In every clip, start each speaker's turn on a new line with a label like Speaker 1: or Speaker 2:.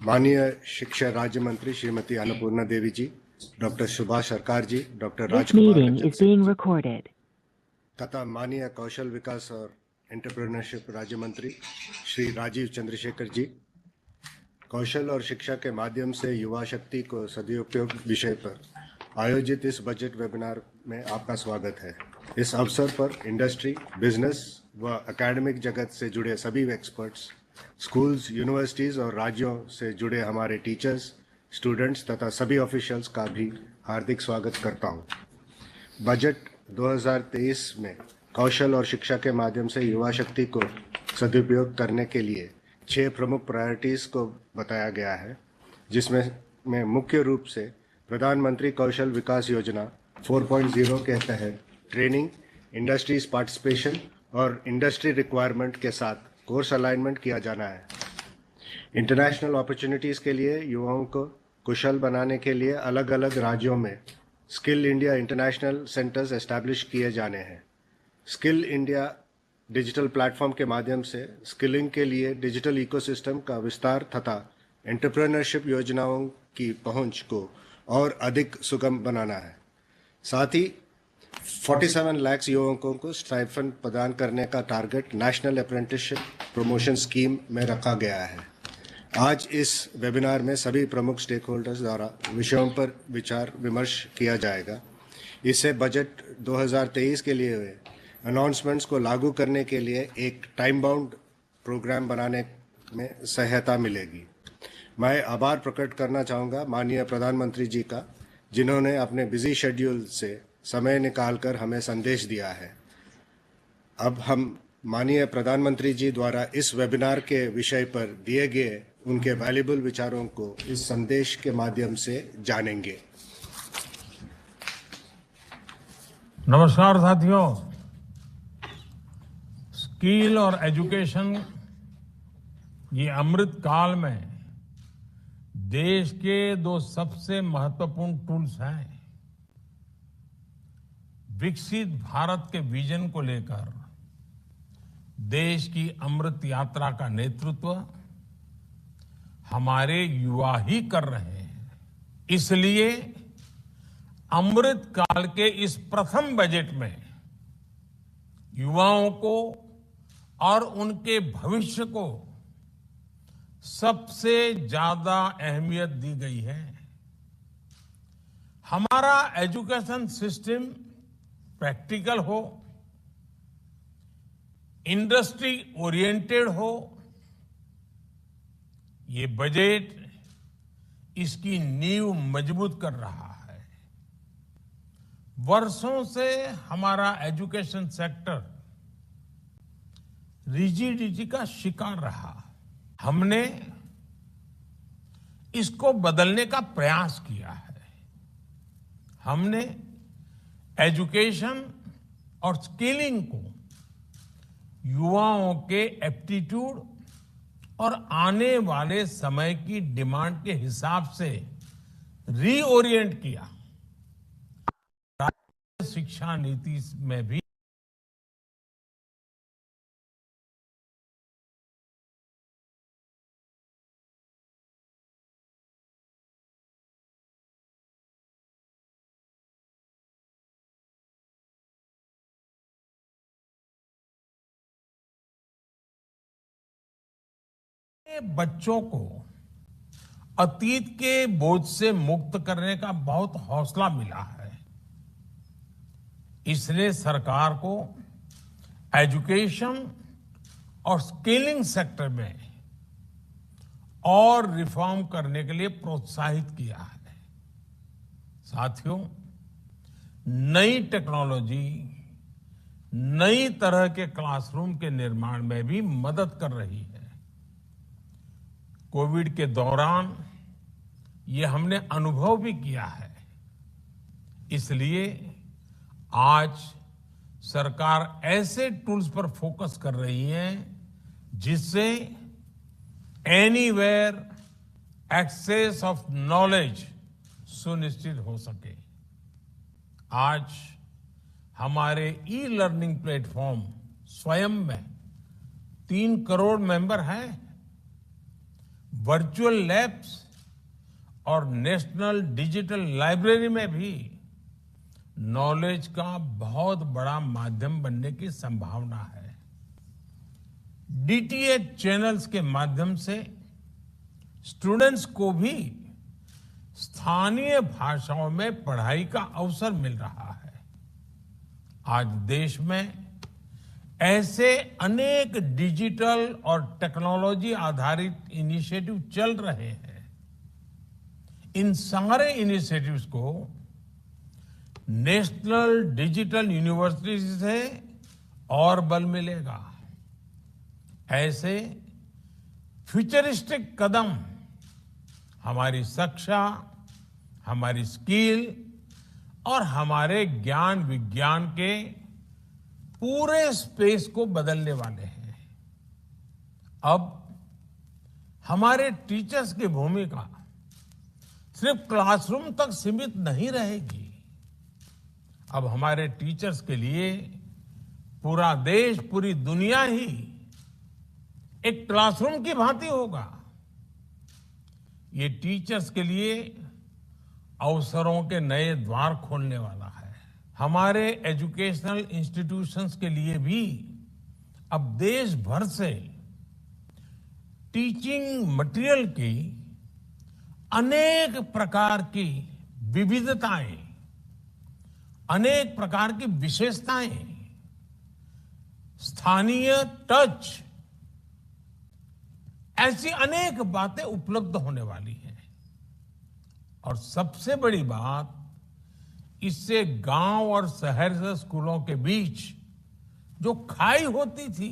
Speaker 1: माननीय शिक्षा राज्य मंत्री श्रीमती Annapurna Devi ji, doctor Subhash Sarkar ji, doctor
Speaker 2: This
Speaker 1: Rajkumar
Speaker 2: meeting
Speaker 1: Ranjan
Speaker 2: is being
Speaker 1: Singh
Speaker 2: recorded.
Speaker 1: तथा माननीय कौशल विकास और एंटरप्रेन्योरशिप राज्य मंत्री श्री राजीव चंद्रशेखर जी, कौशल और शिक्षा के माध्यम से युवा शक्ति को सदुपयोग विषय पर आयोजित इस बजट वेबिनार में आपका स्वागत है। इस अवसर पर इंडस्ट्री, बिजनेस व एकेडमिक जगत से जुड़े सभी एक्सपर्ट्स, स्कूल्स, यूनिवर्सिटीज़ और राज्यों से जुड़े हमारे टीचर्स, स्टूडेंट्स तथा सभी ऑफिशियल्स का भी हार्दिक स्वागत करता हूं। बजट 2023 में कौशल और शिक्षा के माध्यम से युवा शक्ति को सदुपयोग करने के लिए 6 प्रमुख प्रायोरिटीज़ को बताया गया है, जिसमें मुख्य रूप से प्रधानमंत्री कौशल विकास योजना 4.0 के तहत ट्रेनिंग, इंडस्ट्रीज पार्टिसिपेशन और इंडस्ट्री रिक्वायरमेंट के साथ कोर्स अलाइनमेंट किया जाना है। इंटरनेशनल अपॉर्चुनिटीज़ के लिए युवाओं को कुशल बनाने के लिए अलग अलग राज्यों में skill India international centres establish किए जाने हैं। स्किल इंडिया डिजिटल प्लेटफॉर्म के माध्यम से स्किलिंग के लिए डिजिटल इकोसिस्टम का विस्तार तथा एंटरप्रेन्योरशिप योजनाओं की पहुंच को और अधिक सुगम बनाना है। साथ ही 47 लाख युवकों को स्टाइपेंड प्रदान करने का target national apprenticeship promotion scheme में रखा गया है। आज इस वेबिनार में सभी प्रमुख स्टेक होल्डर्स द्वारा विषयों पर विचार विमर्श किया जाएगा। इससे बजट 2023 के लिए हुए अनाउंसमेंट्स को लागू करने के लिए एक टाइम बाउंड प्रोग्राम बनाने में सहायता मिलेगी। मैं आभार प्रकट करना चाहूँगा माननीय प्रधानमंत्री जी का, जिन्होंने अपने बिजी शेड्यूल से समय निकालकर हमें संदेश दिया है। अब हम माननीय प्रधानमंत्री जी द्वारा इस वेबिनार के विषय पर दिए गए उनके वैल्यूएबल विचारों को इस संदेश के माध्यम से जानेंगे।
Speaker 3: नमस्कार साथियों, स्किल और एजुकेशन ये अमृत काल में देश के 2 सबसे महत्वपूर्ण टूल्स हैं। विकसित भारत के विजन को लेकर देश की अमृत यात्रा का नेतृत्व हमारे युवा ही कर रहे हैं। इसलिए अमृत काल के इस प्रथम बजट में युवाओं को और उनके भविष्य को सबसे ज्यादा अहमियत दी गई है। हमारा एजुकेशन सिस्टम प्रैक्टिकल हो, इंडस्ट्री ओरिएंटेड हो, ये बजट इसकी नींव मजबूत कर रहा है। वर्षों से हमारा एजुकेशन सेक्टर रिजिडिटी का शिकार रहा। हमने इसको बदलने का प्रयास किया है। हमने एजुकेशन और स्किलिंग को युवाओं के एप्टीट्यूड और आने वाले समय की डिमांड के हिसाब से रीओरिएंट किया। राज्य शिक्षा नीति में भी बच्चों को अतीत के बोझ से मुक्त करने का बहुत हौसला मिला है। इसलिए सरकार को एजुकेशन और स्किलिंग सेक्टर में और रिफॉर्म करने के लिए प्रोत्साहित किया है। साथियों, नई टेक्नोलॉजी नई तरह के क्लासरूम के निर्माण में भी मदद कर रही है। कोविड के दौरान ये हमने अनुभव भी किया है। इसलिए आज सरकार ऐसे टूल्स पर फोकस कर रही है जिससे एनीवेयर एक्सेस ऑफ नॉलेज सुनिश्चित हो सके। आज हमारे ई लर्निंग प्लेटफॉर्म स्वयं में 3 करोड़ मेंबर हैं। वर्चुअल लैब्स और नेशनल डिजिटल लाइब्रेरी में भी नॉलेज का बहुत बड़ा माध्यम बनने की संभावना है। डीटीएच चैनल्स के माध्यम से स्टूडेंट्स को भी स्थानीय भाषाओं में पढ़ाई का अवसर मिल रहा है। आज देश में ऐसे अनेक डिजिटल और टेक्नोलॉजी आधारित इनिशिएटिव चल रहे हैं। इन सारे इनिशिएटिव्स को नेशनल डिजिटल यूनिवर्सिटी से और बल मिलेगा। ऐसे फ्यूचरिस्टिक कदम हमारी शिक्षा, हमारी स्किल और हमारे ज्ञान विज्ञान के पूरे स्पेस को बदलने वाले हैं। अब हमारे टीचर्स की भूमिका सिर्फ क्लासरूम तक सीमित नहीं रहेगी। अब हमारे टीचर्स के लिए पूरा देश, पूरी दुनिया ही एक क्लासरूम की भांति होगा। ये टीचर्स के लिए अवसरों के नए द्वार खोलने वाला है। हमारे एजुकेशनल इंस्टीट्यूशंस के लिए भी अब देश भर से टीचिंग मटेरियल की अनेक प्रकार की विविधताएं, अनेक प्रकार की विशेषताएं, स्थानीय टच, ऐसी अनेक बातें उपलब्ध होने वाली हैं। और सबसे बड़ी बात, इससे गांव और शहर से स्कूलों के बीच जो खाई होती थी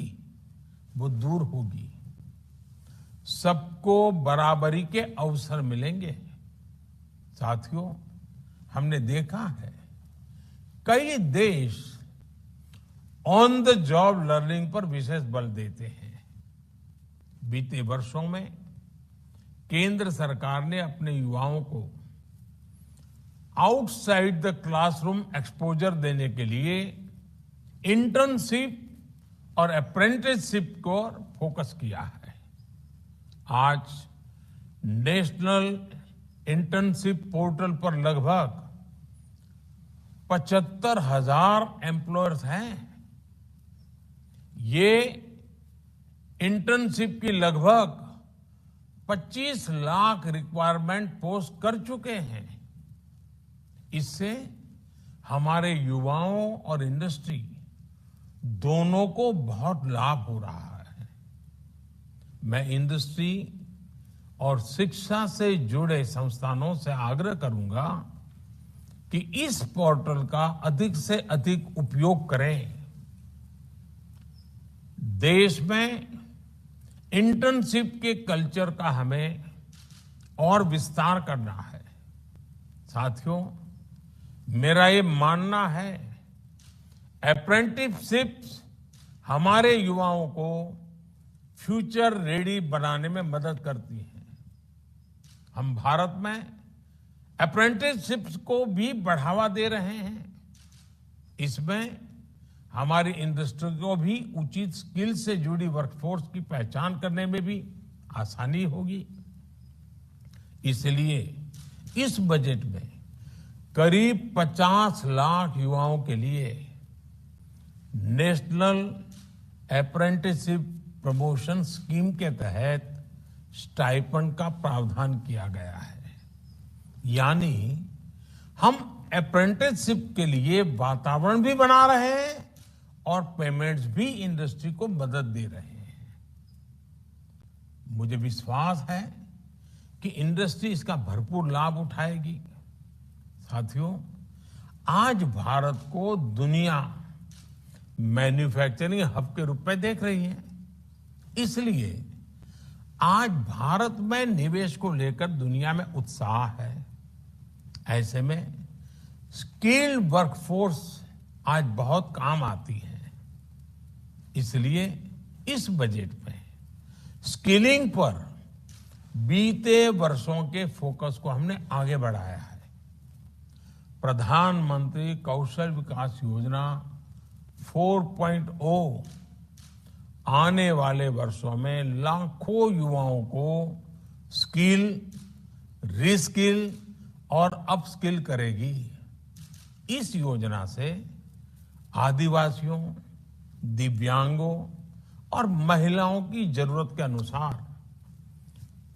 Speaker 3: वो दूर होगी। सबको बराबरी के अवसर मिलेंगे। साथियों, हमने देखा है कई देश ऑन द जॉब लर्निंग पर विशेष बल देते हैं। बीते वर्षों में केंद्र सरकार ने अपने युवाओं को आउटसाइड द क्लासरूम एक्सपोजर देने के लिए इंटर्नशिप और अप्रेंटिसशिप को फोकस किया है। आज नेशनल इंटर्नशिप पोर्टल पर लगभग 75,000 एम्प्लॉयर्स हैं। ये इंटर्नशिप की लगभग 25 लाख रिक्वायरमेंट पोस्ट कर चुके हैं। इससे हमारे युवाओं और इंडस्ट्री दोनों को बहुत लाभ हो रहा है। मैं इंडस्ट्री और शिक्षा से जुड़े संस्थानों से आग्रह करूंगा कि इस पोर्टल का अधिक से अधिक उपयोग करें। देश में इंटर्नशिप के कल्चर का हमें और विस्तार करना है। साथियों, मेरा ये मानना है अप्रेंटिसशिप्स हमारे युवाओं को फ्यूचर रेडी बनाने में मदद करती हैं। हम भारत में अप्रेंटिसशिप्स को भी बढ़ावा दे रहे हैं। इसमें हमारी इंडस्ट्री को भी उचित स्किल से जुड़ी वर्कफोर्स की पहचान करने में भी आसानी होगी। इसलिए इस बजट में करीब 50 लाख युवाओं के लिए नेशनल अप्रेंटिसशिप प्रमोशन स्कीम के तहत स्टाइपेंड का प्रावधान किया गया है। यानी हम अप्रेंटिसशिप के लिए वातावरण भी बना रहे हैं और पेमेंट्स भी इंडस्ट्री को मदद दे रहे हैं। मुझे विश्वास है कि इंडस्ट्री इसका भरपूर लाभ उठाएगी। साथियों, आज भारत को दुनिया मैन्युफैक्चरिंग हब के रूप में देख रही है। इसलिए आज भारत में निवेश को लेकर दुनिया में उत्साह है। ऐसे में स्किल्ड वर्कफोर्स आज बहुत काम आती है। इसलिए इस बजट में स्किलिंग पर बीते वर्षों के फोकस को हमने आगे बढ़ाया है। प्रधानमंत्री कौशल विकास योजना 4.0 आने वाले वर्षों में लाखों युवाओं को स्किल, रीस्किल और अपस्किल करेगी। इस योजना से आदिवासियों, दिव्यांगों और महिलाओं की जरूरत के अनुसार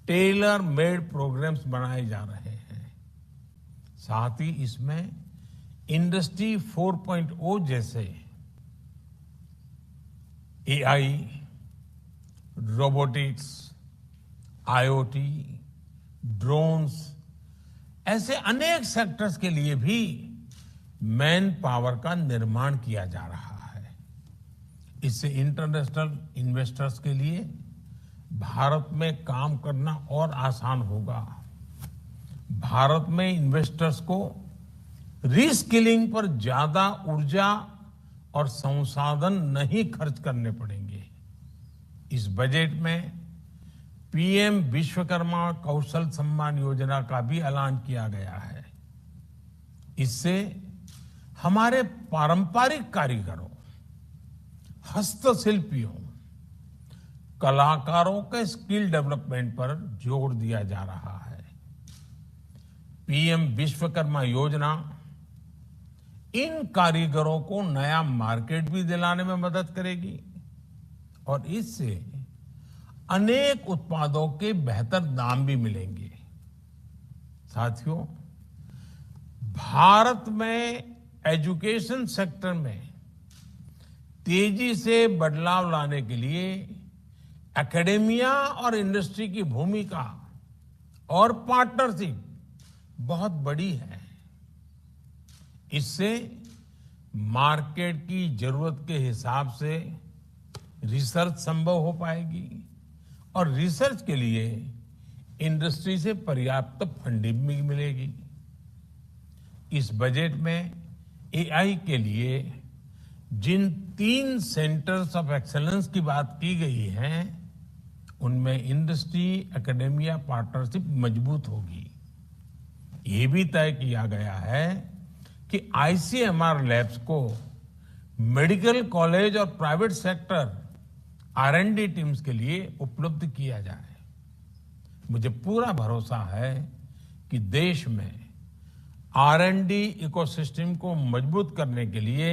Speaker 3: टेलर मेड प्रोग्राम्स बनाए जा रहे हैं। साथ ही इसमें इंडस्ट्री 4.0 जैसे एआई, रोबोटिक्स, आईओटी, ड्रोन्स ऐसे अनेक सेक्टर्स के लिए भी मैन पावर का निर्माण किया जा रहा है। इससे इंटरनेशनल इन्वेस्टर्स के लिए भारत में काम करना और आसान होगा। भारत में इन्वेस्टर्स को रीस्किलिंग पर ज्यादा ऊर्जा और संसाधन नहीं खर्च करने पड़ेंगे। इस बजट में पीएम विश्वकर्मा कौशल सम्मान योजना का भी ऐलान किया गया है। इससे हमारे पारंपरिक कारीगरों, हस्तशिल्पियों, कलाकारों के स्किल डेवलपमेंट पर जोर दिया जा रहा है। पीएम विश्वकर्मा योजना इन कारीगरों को नया मार्केट भी दिलाने में मदद करेगी और इससे अनेक उत्पादों के बेहतर दाम भी मिलेंगे। साथियों, भारत में एजुकेशन सेक्टर में तेजी से बदलाव लाने के लिए एकेडेमिया और इंडस्ट्री की भूमिका और पार्टनरशिप बहुत बड़ी है। इससे मार्केट की जरूरत के हिसाब से रिसर्च संभव हो पाएगी और रिसर्च के लिए इंडस्ट्री से पर्याप्त फंडिंग भी मिलेगी। इस बजट में एआई के लिए जिन 3 सेंटर्स ऑफ एक्सीलेंस की बात की गई है, उनमें इंडस्ट्री एकेडेमिया पार्टनरशिप मजबूत होगी। ये भी तय किया गया है कि आईसीएमआर लैब्स को मेडिकल कॉलेज और प्राइवेट सेक्टर आर&डी टीम्स के लिए उपलब्ध किया जाए। मुझे पूरा भरोसा है कि देश में आर&डी इकोसिस्टम को मजबूत करने के लिए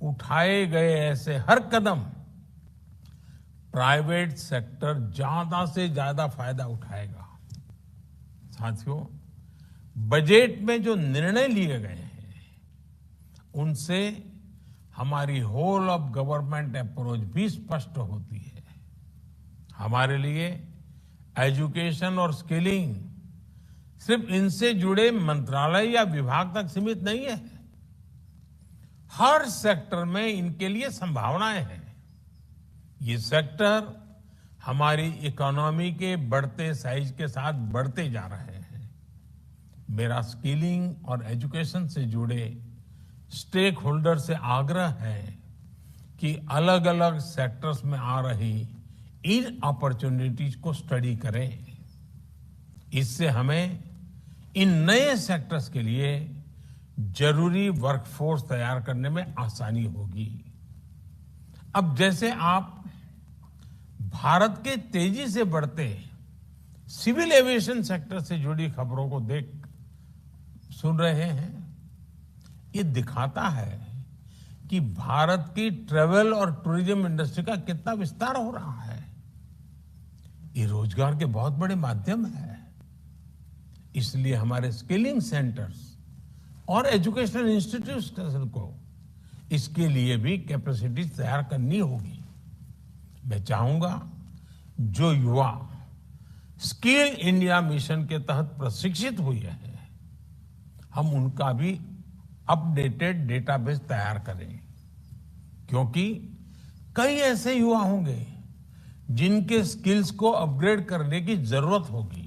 Speaker 3: उठाए गए ऐसे हर कदम प्राइवेट सेक्टर ज्यादा से ज्यादा फायदा उठाएगा। साथियों, बजट में जो निर्णय लिए गए हैं उनसे हमारी होल ऑफ गवर्नमेंट अप्रोच भी स्पष्ट होती है। हमारे लिए एजुकेशन और स्किलिंग सिर्फ इनसे जुड़े मंत्रालय या विभाग तक सीमित नहीं है। हर सेक्टर में इनके लिए संभावनाएं हैं। ये सेक्टर हमारी इकोनॉमी के बढ़ते साइज के साथ बढ़ते जा रहे हैं। मेरा स्किलिंग और एजुकेशन से जुड़े स्टेक होल्डर से आग्रह है कि अलग अलग सेक्टर्स में आ रही इन अपॉर्चुनिटीज को स्टडी करें। इससे हमें इन नए सेक्टर्स के लिए जरूरी वर्कफोर्स तैयार करने में आसानी होगी। अब जैसे आप भारत के तेजी से बढ़ते सिविल एविएशन सेक्टर से जुड़ी खबरों को सुन रहे हैं, ये दिखाता है कि भारत की ट्रेवल और टूरिज्म इंडस्ट्री का कितना विस्तार हो रहा है। ये रोजगार के बहुत बड़े माध्यम है। इसलिए हमारे स्किलिंग सेंटर्स और एजुकेशनल इंस्टीट्यूशन को इसके लिए भी कैपेसिटी तैयार करनी होगी। मैं चाहूंगा जो युवा स्किल इंडिया मिशन के तहत प्रशिक्षित हुए हैं, हम उनका भी अपडेटेड डेटाबेस तैयार करें, क्योंकि कई ऐसे युवा होंगे जिनके स्किल्स को अपग्रेड करने की जरूरत होगी।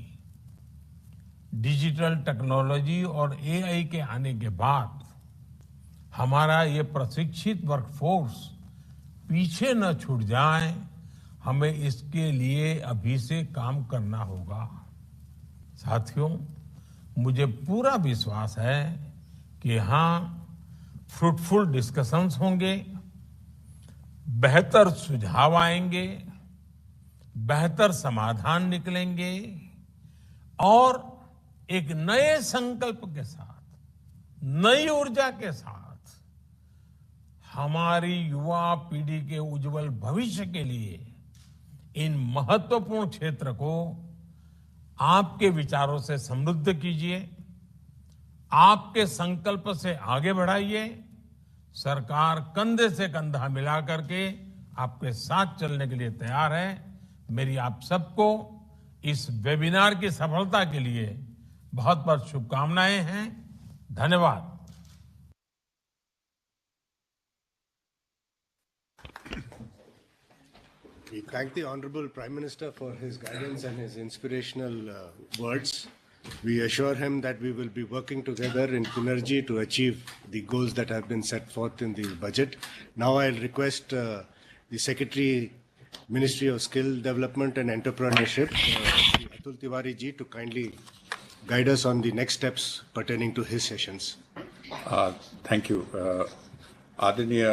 Speaker 3: डिजिटल टेक्नोलॉजी और एआई के आने के बाद हमारा ये प्रशिक्षित वर्कफोर्स पीछे न छूट जाए, हमें इसके लिए अभी से काम करना होगा। साथियों, मुझे पूरा विश्वास है कि यहाँ फ्रूटफुल डिस्कशंस होंगे, बेहतर सुझाव आएंगे, बेहतर समाधान निकलेंगे और एक नए संकल्प के साथ, नई ऊर्जा के साथ हमारी युवा पीढ़ी के उज्जवल भविष्य के लिए इन महत्वपूर्ण क्षेत्र को आपके विचारों से समृद्ध कीजिए, आपके संकल्प से आगे बढ़ाइए। सरकार कंधे से कंधा मिला करके आपके साथ चलने के लिए तैयार है। मेरी आप सबको इस वेबिनार की सफलता के लिए बहुत बहुत शुभकामनाएं हैं। धन्यवाद।
Speaker 1: We thank the Honorable Prime Minister for his guidance and his inspirational words. We assure him that we will be working together in synergy to achieve the goals that have been set forth in the budget. Now I'll request the Secretary, Ministry of Skill Development and Entrepreneurship, Atul Tiwari ji, to kindly guide us on the next steps pertaining to his sessions.
Speaker 2: Thank you आदरणीय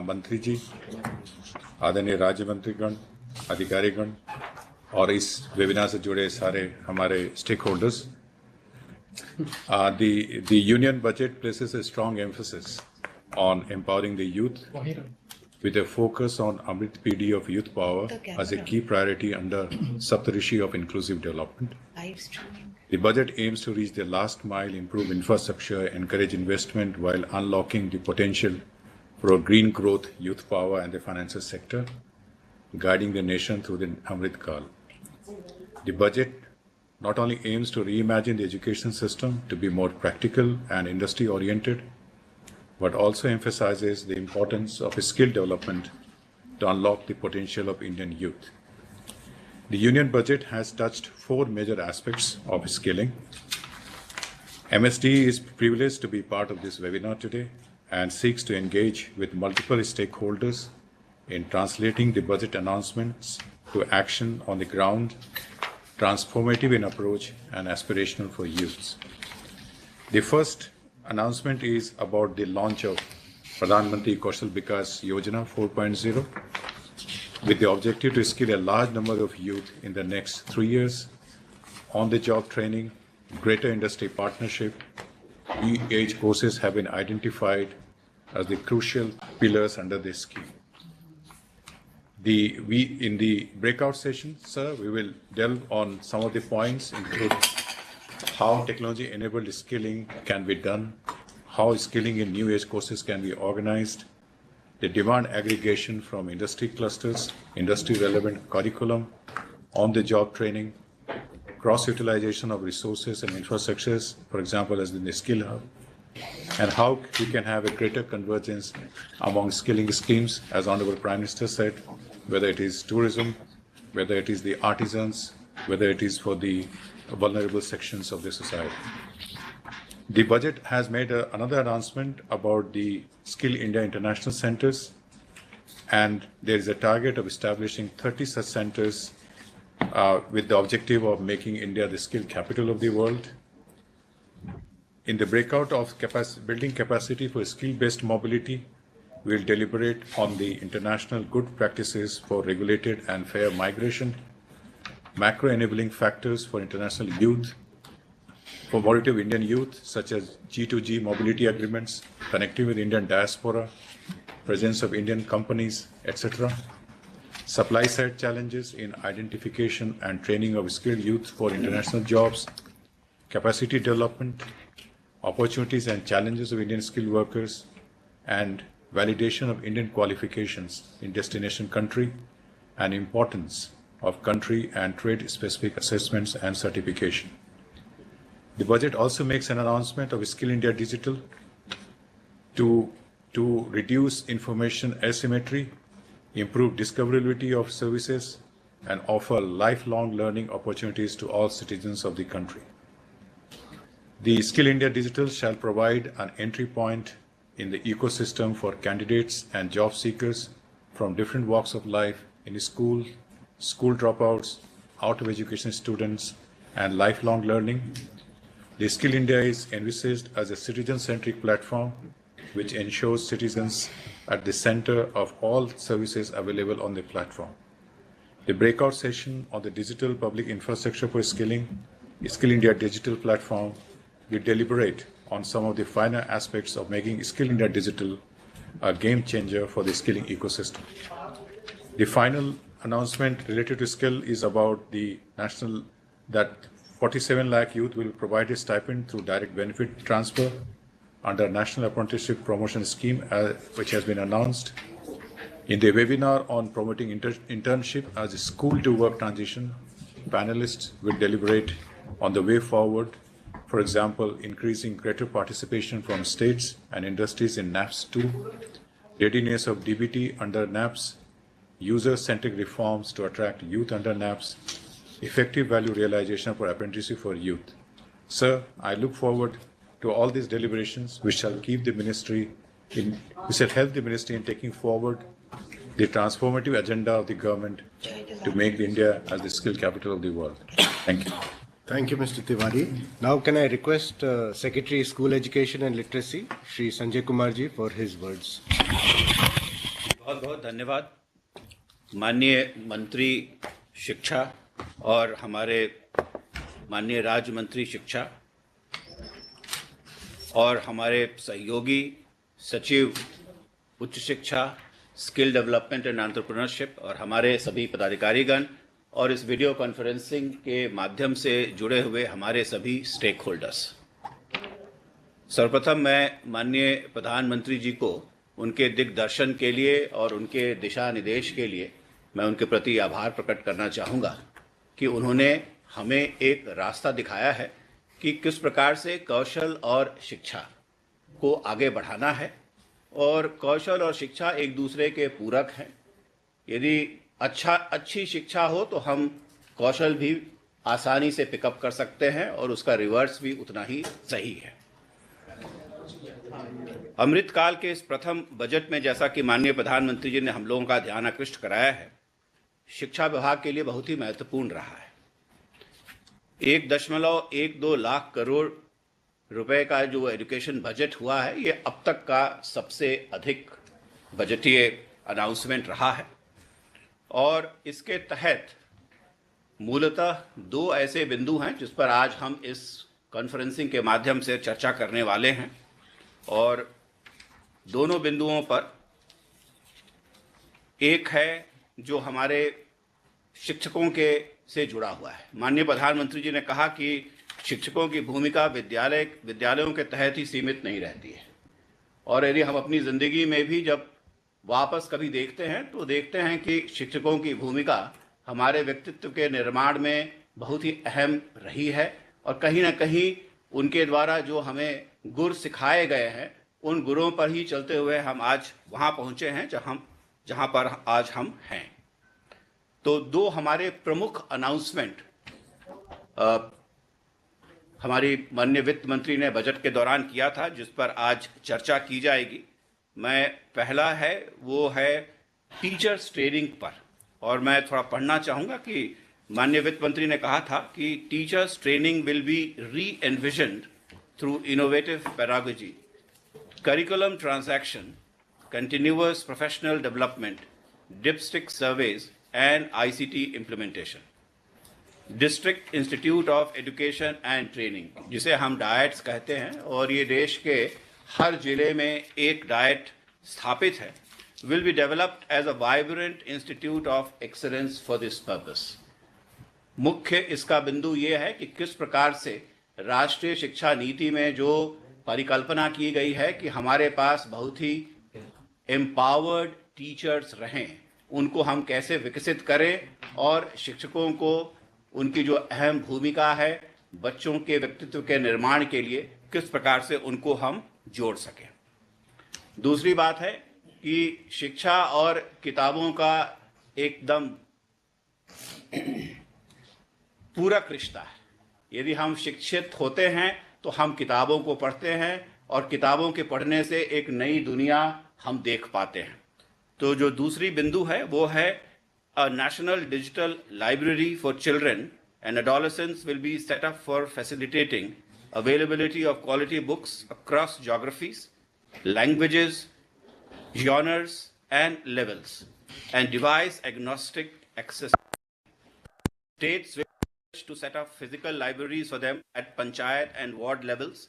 Speaker 2: मंत्री जी, आदरणीय राज्य मंत्रीगण, अधिकारीगण और इस webinar से जुड़े सारे हमारे stakeholders, the union budget places a strong emphasis on empowering the youth with a focus on Amrit PD of Youth Power as a key priority under Saptarishi of Inclusive Development. The budget aims to reach the last mile, improve infrastructure, encourage investment while unlocking the potential for green growth, youth power and the financial sector, guiding the nation through the Amrit Kal. The budget not only aims to reimagine the education system to be more practical and industry oriented, but also emphasizes the importance of skill development to unlock the potential of Indian youth. The union budget has touched four major aspects of skilling. MSD is privileged to be part of this webinar today and seeks to engage with multiple stakeholders in translating the budget announcements to action on the ground, transformative in approach and aspirational for youths. The first announcement is about the launch of Pradhan Mantri Kaushal Vikas Yojana 4.0 with the objective to skill a large number of youth in the next 3 years, on-the-job training, greater industry partnership. E-age courses have been identified as the crucial pillars under this scheme. In the breakout session, sir, we will delve on some of the points, including how technology-enabled skilling can be done, how skilling in new age courses can be organized, the demand aggregation from industry clusters, industry-relevant curriculum, on-the-job training, cross-utilization of resources and infrastructures, for example, as in the Skill Hub, and how we can have a greater convergence among skilling schemes, as Honorable Prime Minister said, whether it is tourism, whether it is the artisans, whether it is for the vulnerable sections of the society. The budget has made another announcement about the Skill India International Centers, and there is a target of establishing 30 such centers with the objective of making India the skill capital of the world. In the breakout of building capacity for skill-based mobility, we will deliberate on the international good practices for regulated and fair migration, macro-enabling factors for international youth, for mobility of Indian youth, such as G2G mobility agreements, connecting with Indian diaspora, presence of Indian companies, etc. Supply-side challenges in identification and training of skilled youth for international jobs, capacity development, opportunities and challenges of Indian skilled workers, and validation of Indian qualifications in destination country, and importance of country and trade-specific assessments and certification. The budget also makes an announcement of Skill India Digital to reduce information asymmetry, improve discoverability of services, and offer lifelong learning opportunities to all citizens of the country. The Skill India Digital shall provide an entry point in the ecosystem for candidates and job seekers from different walks of life in school, school dropouts, out of education students, and lifelong learning. The Skill India is envisaged as a citizen-centric platform which ensures citizens at the center of all services available on the platform. The breakout session on the digital public infrastructure for skilling, Skill India digital platform, we deliberate on some of the finer aspects of making Skill India digital a game changer for the skilling ecosystem. The final announcement related to skill is about the national that 47 lakh youth will provide a stipend through direct benefit transfer under National Apprenticeship Promotion Scheme, which has been announced. In the webinar on promoting internship as a school-to-work transition, panelists will deliberate on the way forward. For example, increasing greater participation from states and industries in NAPS 2, readiness of DBT under NAPS, user-centric reforms to attract youth under NAPS, effective value realization for apprenticeship for youth. Sir, I look forward to all these deliberations, which shall help the ministry in taking forward the transformative agenda of the government to make India as the skill capital of the world. Thank you.
Speaker 1: Thank you, Mr. Tiwari. Now, can I request Secretary School Education and Literacy, Shri Sanjay Kumar ji, for his words.
Speaker 4: बहुत बहुत धन्यवाद माननीय मंत्री शिक्षा और हमारे माननीय राज्य मंत्री शिक्षा और हमारे सहयोगी सचिव उच्च शिक्षा, स्किल डेवलपमेंट एंड एंटरप्रेन्योरशिप और हमारे सभी पदाधिकारीगण और इस वीडियो कॉन्फ्रेंसिंग के माध्यम से जुड़े हुए हमारे सभी स्टेक होल्डर्स। सर्वप्रथम मैं माननीय प्रधानमंत्री जी को उनके दिग्दर्शन के लिए और उनके दिशा निर्देश के लिए मैं उनके प्रति आभार प्रकट करना चाहूँगा कि उन्होंने हमें एक रास्ता दिखाया है कि किस प्रकार से कौशल और शिक्षा को आगे बढ़ाना है और कौशल और शिक्षा एक दूसरे के पूरक हैं। यदि अच्छी शिक्षा हो तो हम कौशल भी आसानी से पिकअप कर सकते हैं और उसका रिवर्स भी उतना ही सही है। अमृतकाल के इस प्रथम बजट में जैसा कि माननीय प्रधानमंत्री जी ने हम लोगों का ध्यान आकृष्ट कराया है, शिक्षा विभाग के लिए बहुत ही महत्वपूर्ण रहा है। 1.12 लाख करोड़ रुपए का जो एजुकेशन बजट हुआ है, ये अब तक का सबसे अधिक बजटीय अनाउंसमेंट रहा है और इसके तहत मूलतः 2 ऐसे बिंदु हैं जिस पर आज हम इस कॉन्फ्रेंसिंग के माध्यम से चर्चा करने वाले हैं और दोनों बिंदुओं पर एक है जो हमारे शिक्षकों के से जुड़ा हुआ है। माननीय प्रधानमंत्री जी ने कहा कि शिक्षकों की भूमिका विद्यालयों के तहत ही सीमित नहीं रहती है और यदि हम अपनी ज़िंदगी में भी जब वापस कभी देखते हैं तो देखते हैं कि शिक्षकों की भूमिका हमारे व्यक्तित्व के निर्माण में बहुत ही अहम रही है और कहीं ना कहीं उनके द्वारा जो हमें गुर सिखाए गए हैं, उन गुरों पर ही चलते हुए हम आज वहाँ पहुँचे हैं जहाँ पर आज हम हैं। तो 2 हमारे प्रमुख अनाउंसमेंट हमारी माननीय वित्त मंत्री ने बजट के दौरान किया था, जिस पर आज चर्चा की जाएगी। पहला है वो है टीचर्स ट्रेनिंग पर और मैं थोड़ा पढ़ना चाहूँगा कि माननीय वित्त मंत्री ने कहा था कि teachers training will be re envisioned through innovative pedagogy, curriculum transaction, continuous professional development, district surveys and ICT implementation. District institute of education and training, जिसे हम डायट्स कहते हैं और ये देश के हर जिले में एक डाइट स्थापित है, will be developed as a vibrant institute of excellence for this purpose. मुख्य इसका बिंदु ये है कि किस प्रकार से राष्ट्रीय शिक्षा नीति में जो परिकल्पना की गई है कि हमारे पास बहुत ही एम्पावर्ड टीचर्स रहें, उनको हम कैसे विकसित करें और शिक्षकों को उनकी जो अहम भूमिका है बच्चों के व्यक्तित्व के निर्माण के लिए किस प्रकार से उनको हम जोड़ सकें। दूसरी बात है कि शिक्षा और किताबों का एकदम पूरक रिश्ता है। यदि हम शिक्षित होते हैं तो हम किताबों को पढ़ते हैं और किताबों के पढ़ने से एक नई दुनिया हम देख पाते हैं। तो जो दूसरी बिंदु है वो है a national digital library for children and adolescents will be set up for facilitating availability of quality books across geographies, languages, genres and levels and device agnostic access States wish to set up physical libraries for them at panchayat and ward levels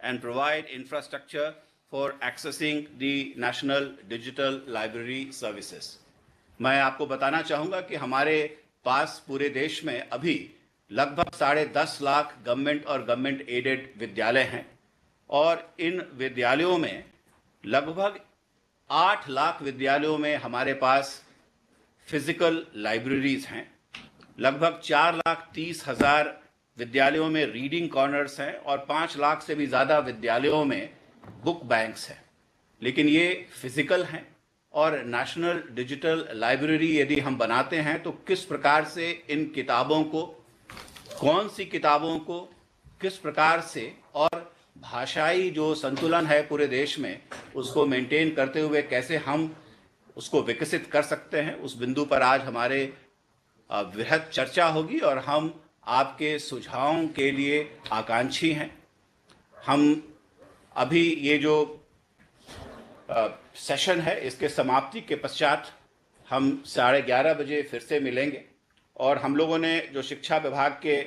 Speaker 4: and provide infrastructure for accessing the National Digital Library Services. मैं आपको बताना चाहूँगा कि हमारे पास पूरे देश में अभी लगभग 10.5 लाख गवर्नमेंट और गवर्नमेंट एडेड विद्यालय हैं और इन विद्यालयों में लगभग 8 लाख विद्यालयों में हमारे पास फिजिकल लाइब्रेरीज हैं। लगभग 4,30,000 विद्यालयों में रीडिंग कॉर्नर्स हैं और 5 लाख से भी ज़्यादा विद्यालयों में बुक बैंक्स हैं। लेकिन ये फिजिकल हैं और नेशनल डिजिटल लाइब्रेरी यदि हम बनाते हैं तो किस प्रकार से इन किताबों को, कौन सी किताबों को किस प्रकार से और भाषाई जो संतुलन है पूरे देश में उसको मेंटेन करते हुए कैसे हम उसको विकसित कर सकते हैं, उस बिंदु पर आज हमारे वृहद चर्चा होगी और हम आपके सुझावों के लिए आकांक्षी हैं। हम अभी ये जो सेशन है इसके समाप्ति के पश्चात हम 11:30 बजे फिर से मिलेंगे और हम लोगों ने जो शिक्षा विभाग के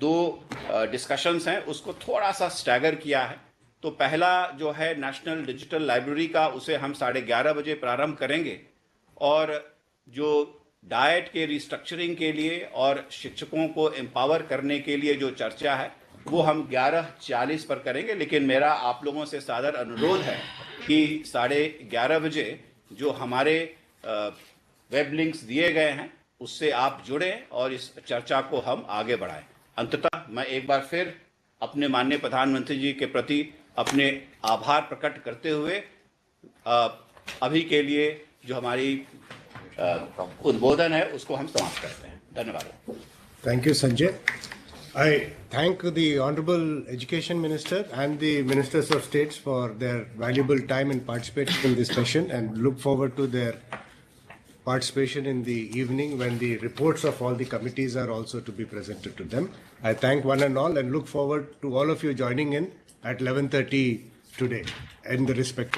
Speaker 4: 2 डिस्कशंस हैं उसको थोड़ा सा स्टैगर किया है। तो पहला जो है नेशनल डिजिटल लाइब्रेरी का, उसे हम 11:30 बजे प्रारंभ करेंगे और जो डाइट के रिस्ट्रक्चरिंग के लिए और शिक्षकों को एम्पावर करने के लिए जो चर्चा है वो हम 11:40 पर करेंगे। लेकिन मेरा आप लोगों से सादर अनुरोध है कि 11:30 बजे जो हमारे वेब लिंक्स दिए गए हैं उससे आप जुड़ें और इस चर्चा को हम आगे बढ़ाएं। अंततः मैं एक बार फिर अपने माननीय प्रधानमंत्री जी के प्रति अपने आभार प्रकट करते हुए अभी के लिए जो हमारी उद्बोधन है उसको हम समाप्त करते हैं। धन्यवाद।
Speaker 1: Thank you, Sanjay. I thank the Honorable Education Minister and the Ministers of States for their valuable time in participating in this session and look forward to their participation in the evening when the reports of all the committees are also to be presented to them. I thank one and all and look forward to all of you joining in at 11:30 today in the respective